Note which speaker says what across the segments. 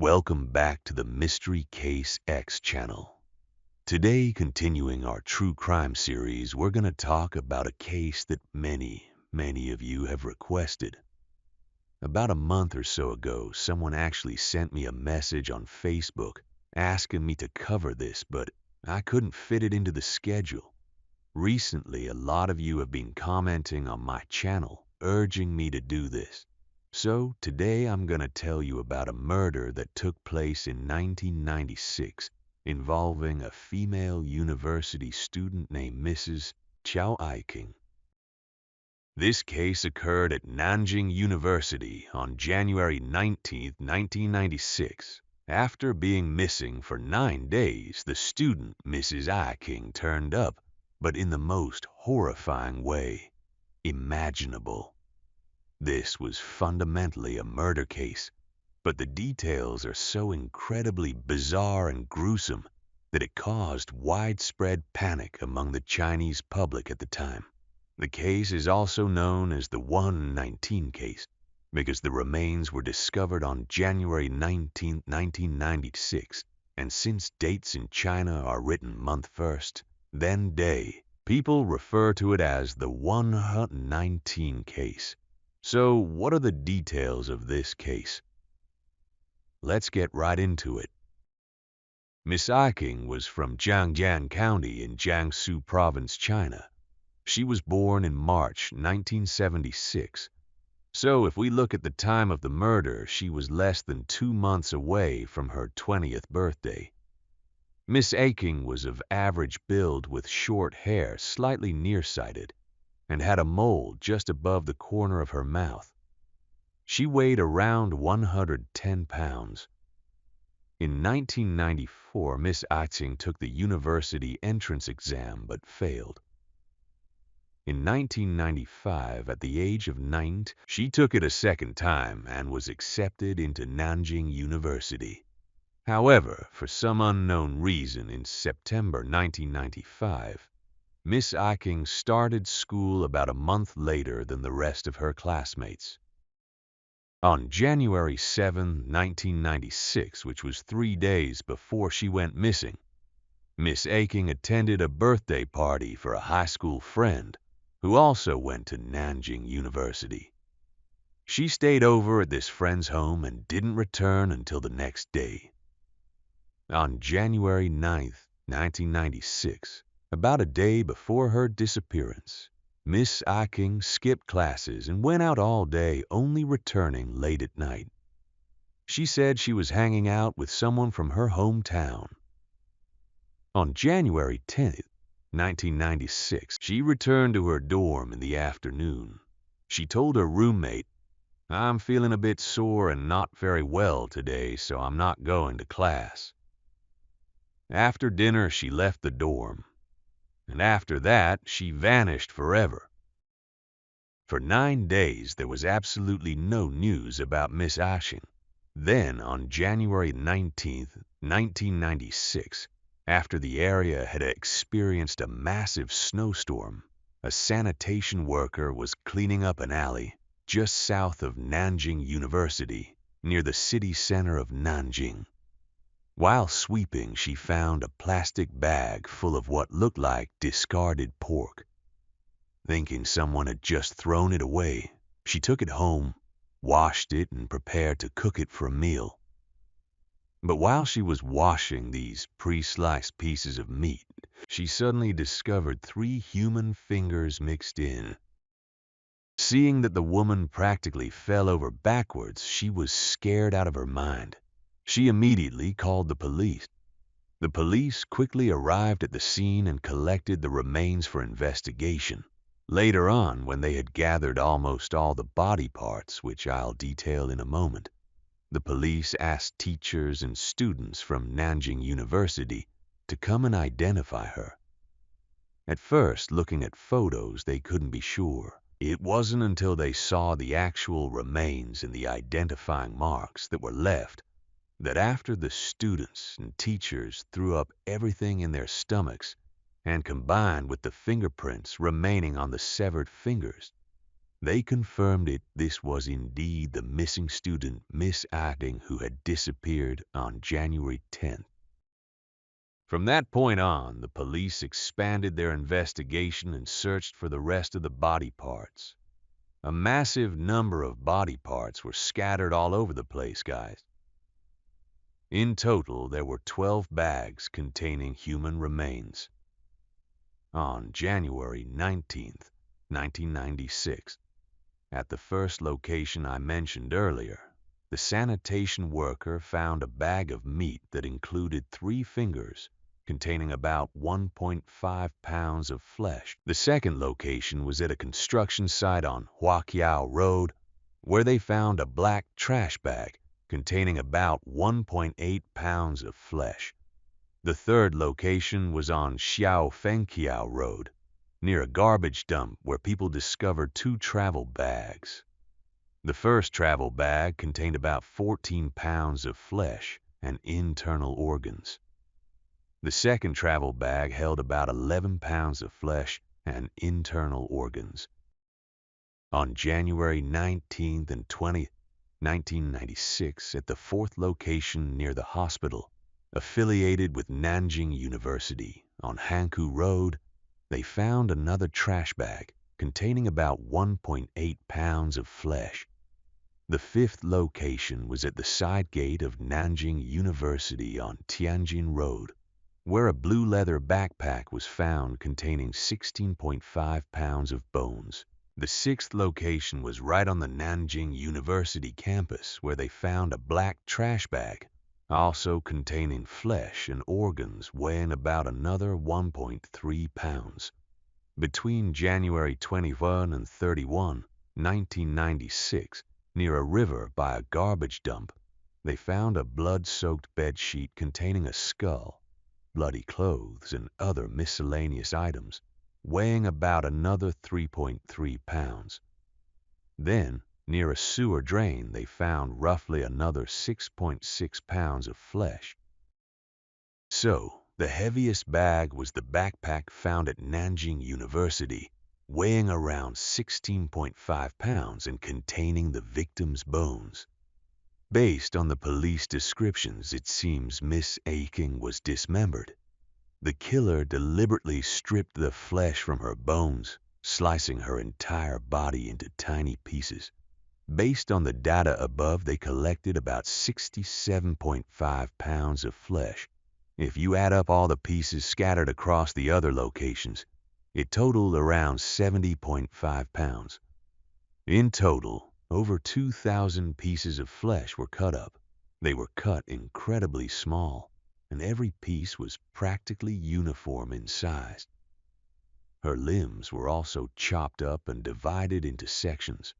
Speaker 1: Welcome back to the Mystery Case X channel. Today, continuing our true crime series, we're going to talk about a case that many of you have requested. About a month or so ago, someone actually sent me a message on Facebook asking me to cover this, but I couldn't fit it into the schedule. Recently, a lot of you have been commenting on my channel, urging me to do this. So today I'm going to tell you about a murder that took place in 1996 involving a female university student named Mrs. Chao Aiking. This case occurred at Nanjing University on January 19, 1996. After being missing for 9 days, the student, Mrs. Aiking, turned up, but in the most horrifying way imaginable. This was fundamentally a murder case, but the details are so incredibly bizarre and gruesome that it caused widespread panic among the Chinese public at the time. The case is also known as the 119 case because the remains were discovered on January 19, 1996, and since dates in China are written month first, then day, people refer to it as the 119 case. So, what are the details of this case? Let's get right into it. Miss Aiking was from Jiangjiang County in Jiangsu Province, China. She was born in March 1976. So, if we look at the time of the murder, she was less than 2 months away from her 20th birthday. Miss Aiking was of average build with short hair, slightly nearsighted, and had a mole just above the corner of her mouth. She weighed around 110 pounds. In 1994, Miss Aiting took the university entrance exam but failed. In 1995, at the age of 9, she took it a second time and was accepted into Nanjing University. However, for some unknown reason, in September 1995, Miss Aiking started school about a month later than the rest of her classmates. On January 7, 1996, which was 3 days before she went missing, Miss Aiking attended a birthday party for a high school friend who also went to Nanjing University. She stayed over at this friend's home and didn't return until the next day. On January 9, 1996, about a day before her disappearance, Miss Aiking skipped classes and went out all day, only returning late at night. She said she was hanging out with someone from her hometown. On January 10, 1996, she returned to her dorm in the afternoon. She told her roommate, "I'm feeling a bit sore and not very well today, so I'm not going to class." After dinner, she left the dorm, and after that, she vanished forever. For 9 days, there was absolutely no news about Miss Aiking. Then, on January 19, 1996, after the area had experienced a massive snowstorm, a sanitation worker was cleaning up an alley just south of Nanjing University, near the city center of Nanjing. While sweeping, she found a plastic bag full of what looked like discarded pork. Thinking someone had just thrown it away, she took it home, washed it, and prepared to cook it for a meal. But while she was washing these pre-sliced pieces of meat, she suddenly discovered 3 human fingers mixed in. Seeing that the woman practically fell over backwards, she was scared out of her mind. She immediately called the police. The police quickly arrived at the scene and collected the remains for investigation. Later on, when they had gathered almost all the body parts, which I'll detail in a moment, the police asked teachers and students from Nanjing University to come and identify her. At first, looking at photos, they couldn't be sure. It wasn't until they saw the actual remains and the identifying marks that were left that after the students and teachers threw up everything in their stomachs and combined with the fingerprints remaining on the severed fingers, They confirmed this was indeed the missing student, Miss Acting, who had disappeared on January 10th. From that point on, the police expanded their investigation and searched for the rest of the body parts. A massive number of body parts were scattered all over the place, guys. In total, there were 12 bags containing human remains. On January 19th, 1996, at the first location I mentioned earlier, the sanitation worker found a bag of meat that included 3 fingers containing about 1.5 pounds of flesh. The second location was at a construction site on Huaqiao Road, where they found a black trash bag containing about 1.8 pounds of flesh. The third location was on Xiaofengqiao Road, near a garbage dump where people discovered 2 travel bags. The first travel bag contained about 14 pounds of flesh and internal organs. The second travel bag held about 11 pounds of flesh and internal organs. On January 19th and 20th, 1996, at the fourth location near the hospital, affiliated with Nanjing University on Hankou Road, they found another trash bag containing about 1.8 pounds of flesh. The fifth location was at the side gate of Nanjing University on Tianjin Road, where a blue leather backpack was found containing 16.5 pounds of bones. The sixth location was right on the Nanjing University campus, where they found a black trash bag, also containing flesh and organs weighing about another 1.3 pounds. Between January 21 and 31, 1996, near a river by a garbage dump, they found a blood-soaked bedsheet containing a skull, bloody clothes, and other miscellaneous items, weighing about another 3.3 pounds. Then, near a sewer drain, they found roughly another 6.6 pounds of flesh. So, the heaviest bag was the backpack found at Nanjing University, weighing around 16.5 pounds and containing the victim's bones. Based on the police descriptions, it seems Miss Aking was dismembered. The killer deliberately stripped the flesh from her bones, slicing her entire body into tiny pieces. Based on the data above, they collected about 67.5 pounds of flesh. If you add up all the pieces scattered across the other locations, it totaled around 70.5 pounds. In total, over 2,000 pieces of flesh were cut up. They were cut incredibly small, and every piece was practically uniform in size. Her limbs were also chopped up and divided into sections.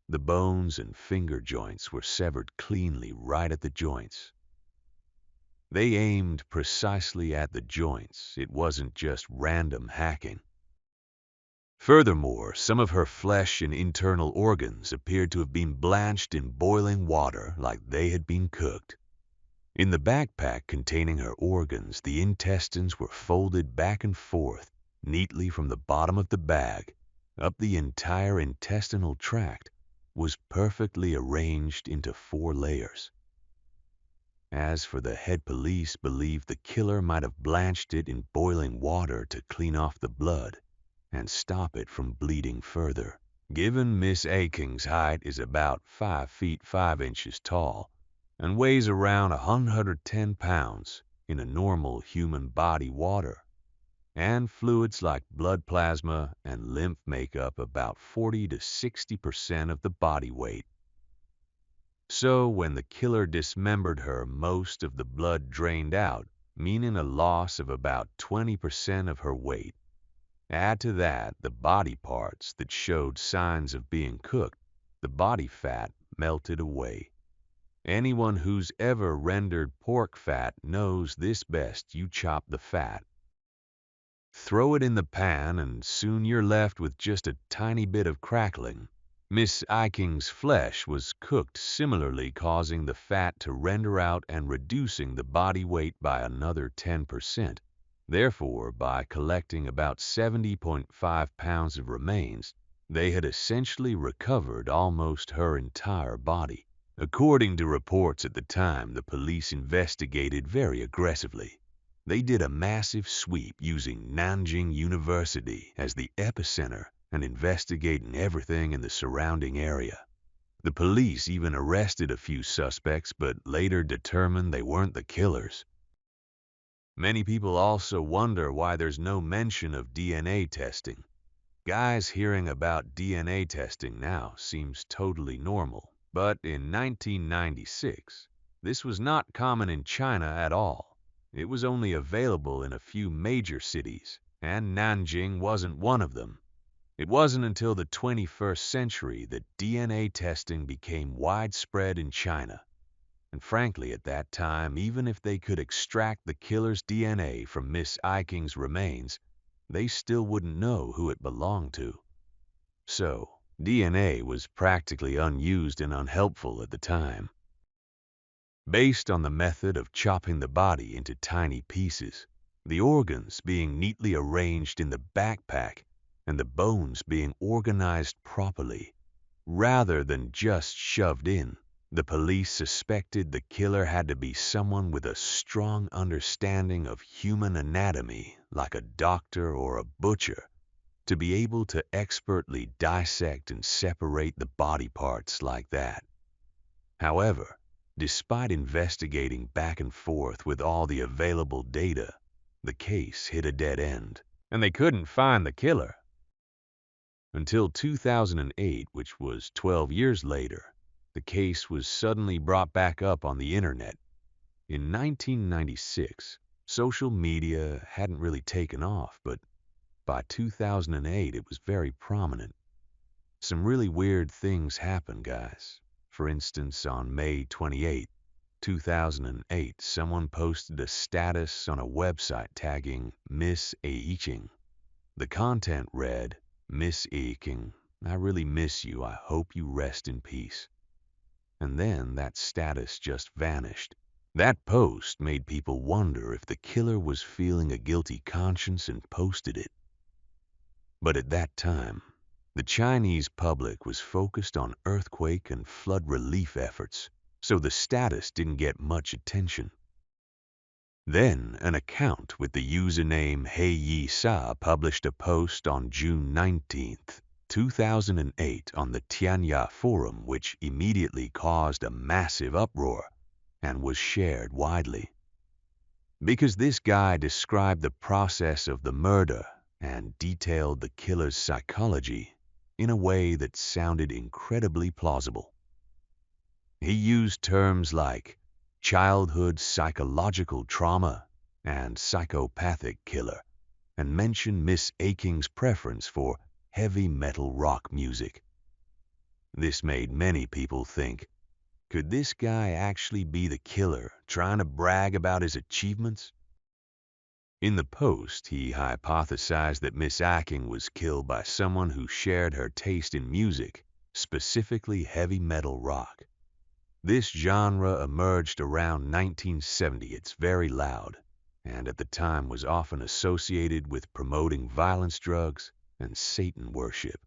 Speaker 1: The bones and finger joints were severed cleanly right at the joints. They aimed precisely at the joints. It wasn't just random hacking. Furthermore, some of her flesh and internal organs appeared to have been blanched in boiling water like they had been cooked. In the backpack containing her organs, the intestines were folded back and forth neatly from the bottom of the bag. Up the entire intestinal tract was perfectly arranged into 4 layers. As for the head police, believed the killer might have blanched it in boiling water to clean off the blood and stop it from bleeding further. Given Miss Aking's height is about 5 feet 5 inches tall and weighs around 110 pounds in a normal human body water, and fluids like blood plasma and lymph make up about 40 to 60% of the body weight. So when the killer dismembered her, most of the blood drained out, meaning a loss of about 20% of her weight. Add to that the body parts that showed signs of being cooked, the body fat melted away. Anyone who's ever rendered pork fat knows this best. You chop the fat, throw it in the pan, and soon you're left with just a tiny bit of crackling. Miss Iking's flesh was cooked similarly, causing the fat to render out and reducing the body weight by another 10%. Therefore, by collecting about 70.5 pounds of remains, They had essentially recovered almost her entire body. According to reports at the time, the police investigated very aggressively. They did a massive sweep using Nanjing University as the epicenter and investigating everything in the surrounding area. The police even arrested a few suspects, but later determined they weren't the killers. Many people also wonder why there's no mention of DNA testing. Guys hearing about DNA testing now seems totally normal, but in 1996, this was not common in China at all. It was only available in a few major cities, and Nanjing wasn't one of them. It wasn't until the 21st century that DNA testing became widespread in China. And frankly, at that time, even if they could extract the killer's DNA from Miss Iking's remains, they still wouldn't know who it belonged to. So, DNA was practically unused and unhelpful at the time. Based on the method of chopping the body into tiny pieces, the organs being neatly arranged in the backpack, and the bones being organized properly, rather than just shoved in, the police suspected the killer had to be someone with a strong understanding of human anatomy, like a doctor or a butcher, to be able to expertly dissect and separate the body parts like that. However, despite investigating back and forth with all the available data, the case hit a dead end, and they couldn't find the killer. Until 2008, which was 12 years later, the case was suddenly brought back up on the internet. In 1996, social media hadn't really taken off, but by 2008 it was very prominent. Some really weird things happened, guys. For instance, on May 28, 2008, someone posted a status on a website tagging Miss Aiching. The content read, "Miss Aiking, I really miss you. I hope you rest in peace." And then that status just vanished. That post made people wonder if the killer was feeling a guilty conscience and posted it. But at that time, the Chinese public was focused on earthquake and flood relief efforts, so the status didn't get much attention. Then, an account with the username Hey Yi Sa published a post on June 19, 2008 on the Tianya forum, which immediately caused a massive uproar and was shared widely. Because this guy described the process of the murder and detailed the killer's psychology in a way that sounded incredibly plausible. He used terms like childhood psychological trauma and psychopathic killer, and mentioned Miss Aiking's preference for heavy metal rock music. This made many people think, could this guy actually be the killer trying to brag about his achievements? In the post, he hypothesized that Miss Aiking was killed by someone who shared her taste in music, specifically heavy metal rock. This genre emerged around 1970. It's very loud, and at the time was often associated with promoting violence, drugs, and Satan worship.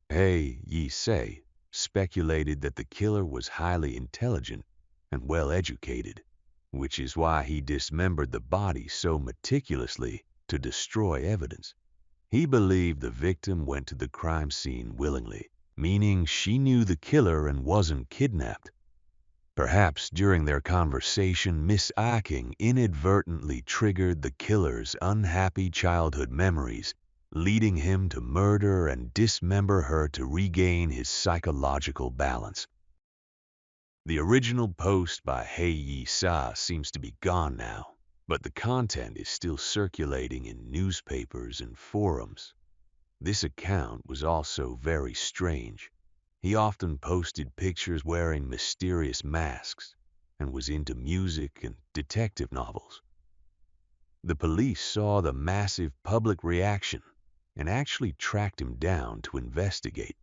Speaker 1: Hey Yi Sei speculated that the killer was highly intelligent and well-educated, which is why he dismembered the body so meticulously to destroy evidence. He believed the victim went to the crime scene willingly, meaning she knew the killer and wasn't kidnapped. Perhaps during their conversation, Miss Aiking inadvertently triggered the killer's unhappy childhood memories, leading him to murder and dismember her to regain his psychological balance. The original post by Hey Yi Sa seems to be gone now, but the content is still circulating in newspapers and forums. This account was also very strange. He often posted pictures wearing mysterious masks and was into music and detective novels. The police saw the massive public reaction and actually tracked him down to investigate.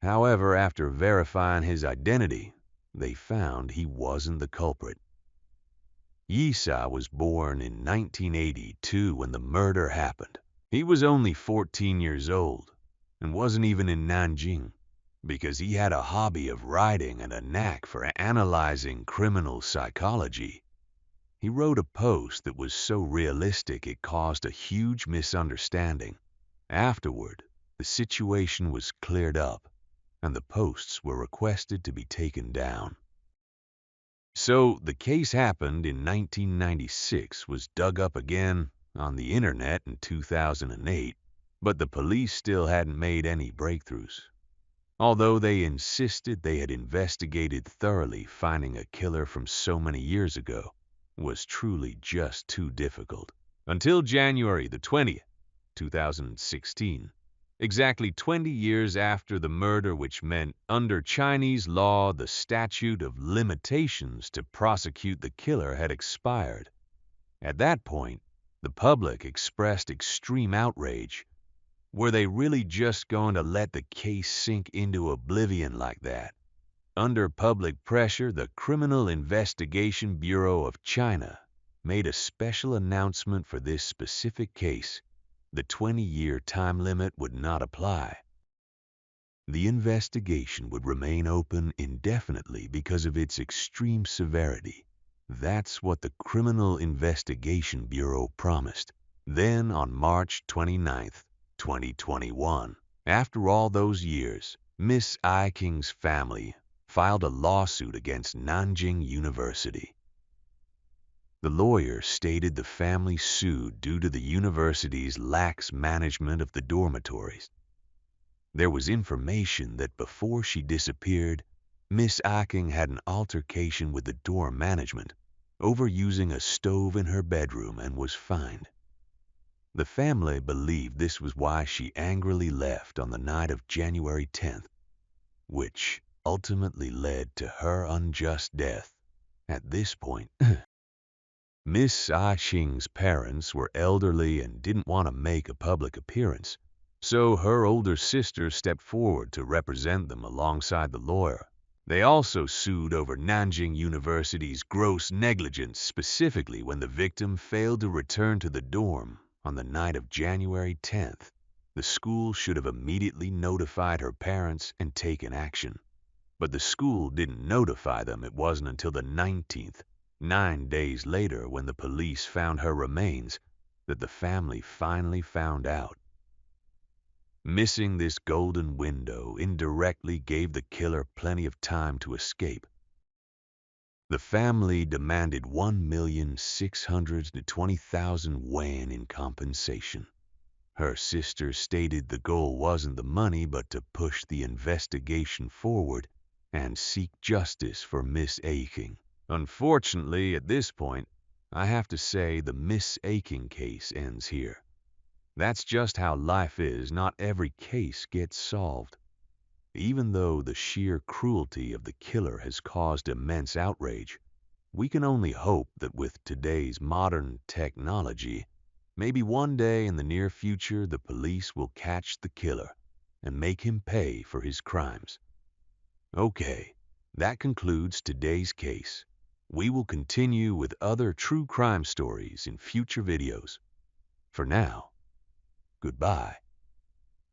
Speaker 1: However, after verifying his identity, they found he wasn't the culprit. Yisa was born in 1982 when the murder happened. He was only 14 years old, and wasn't even in Nanjing, because he had a hobby of writing and a knack for analyzing criminal psychology. He wrote a post that was so realistic it caused a huge misunderstanding. Afterward, the situation was cleared up, and the posts were requested to be taken down. So the case happened in 1996, was dug up again on the internet in 2008, but the police still hadn't made any breakthroughs. Although they insisted they had investigated thoroughly, finding a killer from so many years ago was truly just too difficult. Until January the 20th, 2016, exactly 20 years after the murder, which meant under Chinese law the statute of limitations to prosecute the killer had expired. At that point, the public expressed extreme outrage. Were they really just going to let the case sink into oblivion like that? Under public pressure, the Criminal Investigation Bureau of China made a special announcement for this specific case. The 20-year time limit would not apply. The investigation would remain open indefinitely because of its extreme severity. That's what the Criminal Investigation Bureau promised. Then, on March 29, 2021, after all those years, Miss I King's family filed a lawsuit against Nanjing University. The lawyer stated the family sued due to the university's lax management of the dormitories. There was information that before she disappeared, Miss Aking had an altercation with the dorm management over using a stove in her bedroom and was fined. The family believed this was why she angrily left on the night of January 10th, which ultimately led to her unjust death. At this point, Miss Ah Xing's parents were elderly and didn't want to make a public appearance, so her older sister stepped forward to represent them alongside the lawyer. They also sued over Nanjing University's gross negligence, specifically when the victim failed to return to the dorm on the night of January 10th. The school should have immediately notified her parents and taken action. But the school didn't notify them. It wasn't until the 19th, 9 days later, when the police found her remains, that the family finally found out. Missing this golden window indirectly gave the killer plenty of time to escape. The family demanded 1,620,000 yuan in compensation. Her sister stated the goal wasn't the money, but to push the investigation forward and seek justice for Miss Aking. Unfortunately, at this point, I have to say the Miss Aking case ends here. That's just how life is. Not every case gets solved. Even though the sheer cruelty of the killer has caused immense outrage, we can only hope that with today's modern technology, maybe one day in the near future the police will catch the killer and make him pay for his crimes. Okay, that concludes today's case. We will continue with other true crime stories in future videos. For now, goodbye,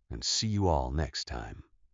Speaker 1: and see you all next time.